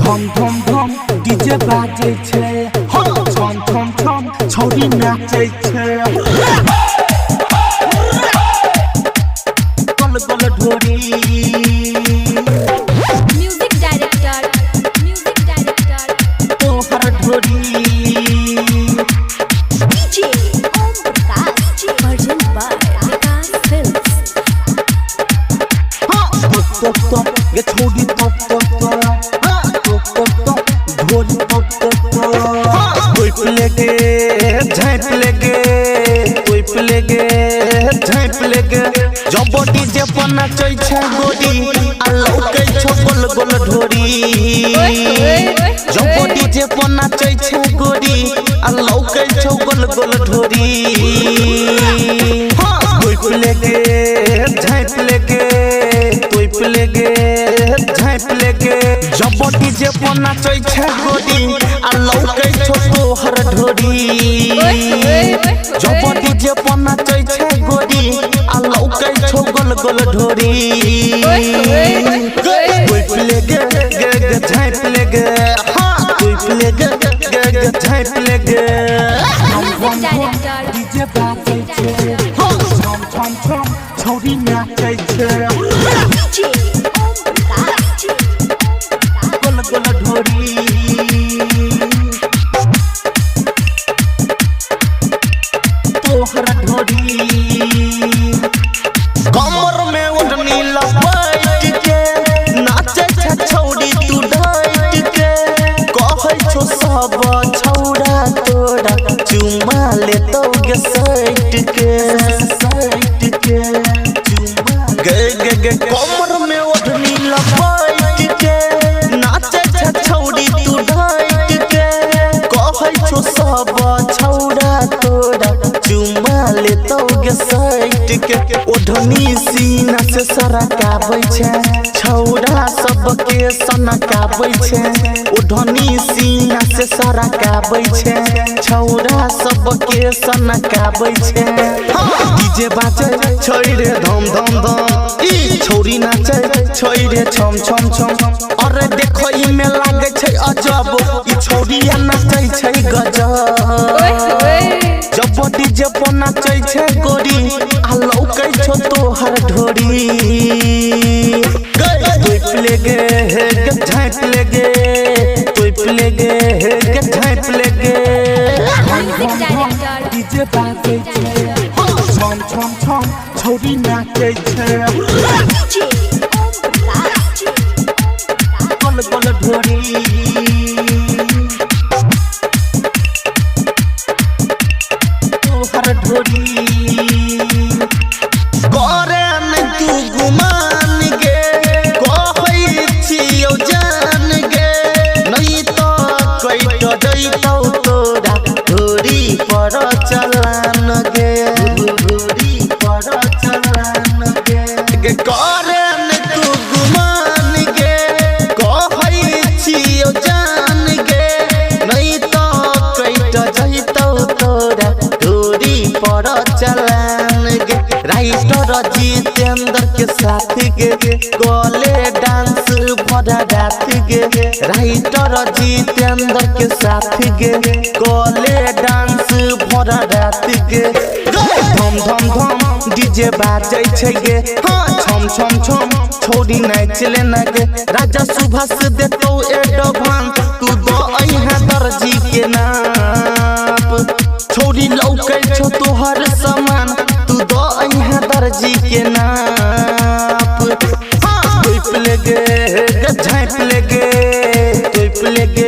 धम धम धम डीजे बाजे छे छम छम छम छौरी नाचे छे गल गल ढोरी म्यूजिक डायरेक्टर तोहर ढोरी DJ Om Prakash version by Vikas films टक टक ये छौरी टक टक ढोरी टक टक कोई प्लेगे झाँप लेगे कोई प्लेगे झाँप लेगे जब डीजे पर नाचै छै गोरी आ लौकै छौ गोल गोल ढोरी जब डीजे पर नाचै छै गोरी आ लौकै छौ गोल गोल ढोरी कोई प्लेगे झाँप लेगे कोई प्लेगे झाँप लेगे जब डीजे पर नाचै छै गोरी आ लौकै छौ तोहर ढोरी जब डीजे पर नाचै छै गोरी आ लौकै छौ गोल गोल ढोरी कोई प्लेगे गे झाँप लेगे कोई प्लेगे गे झाँप लेगे म्यूजिक डायरेक्टर डीजे बाजे छे छम छम छम छौरी नाचै छे डीजे ओम प्रकाश गोल गोल ढोरी तोहर ढोरी कमर में ओढ़नी लपेट के नाचे छै छौरी तू ढाट के कहै छौ सब छौरा तोरा चुमा लेतौ गे सैट के चुमा गे गे गे कमर में ओढ़नी लपेट के नाचे छै छौरी तू ढाट के कहै छौ सब छौरा तोरा चुमा लेतौ गे सैट के ओढ़नी सीना से सरकाबै छै छौरा सबके सनकाबै छै ओढ़नी सीना से सरकाबै छै छौरा सबके सनकाबै छै डीजे बाजे छै रे धम धम धम ई छौरी नाचे छै रे छम छम छम अरे देखो ई में लागे छै अजब ई छौरिया नाचे छै गजब जब डीजे पर नाचै छै गोरी आ लौकै छौ तोहर ढोरी कोई प्लेगे गे झाँप लेगे कोई प्लेगे गे झाँप लेगे म्यूजिक डायरेक्टर डीजे बाजे छे छम छम छम छौरी नाचै छे डीजे ओम प्रकाश गोल गोल ढोरी तोहर ढोरी करे न तू गुमान गे कहै छियौ जान गे नहीं तो कैट जइतौ तोरा ढोरी पर चलान गे ढोरी पर चलान गे करे न तू गुमान गे कहै छियौ जान गे नहीं तो कैट जइतौ तोरा ढोरी पर चलान गे राइटर जितेंद्र के साथ गे कोले डांस भरा रात गे राइटर जितेंद्र के साथ गे कोले डांस भरा रात गे धम धम धम डीजे बाजे छै गे छम छम छम छौरी नाच लेना गे राजा सुभाष देतौ एडवांस तू दो अइहा दर्जी के नाप छौरी लौकै छौ तोहर सामान तू दो अइहा दर्जी के नाप कोई प्लेगे गे झाँप लेगे कोई प्लेगे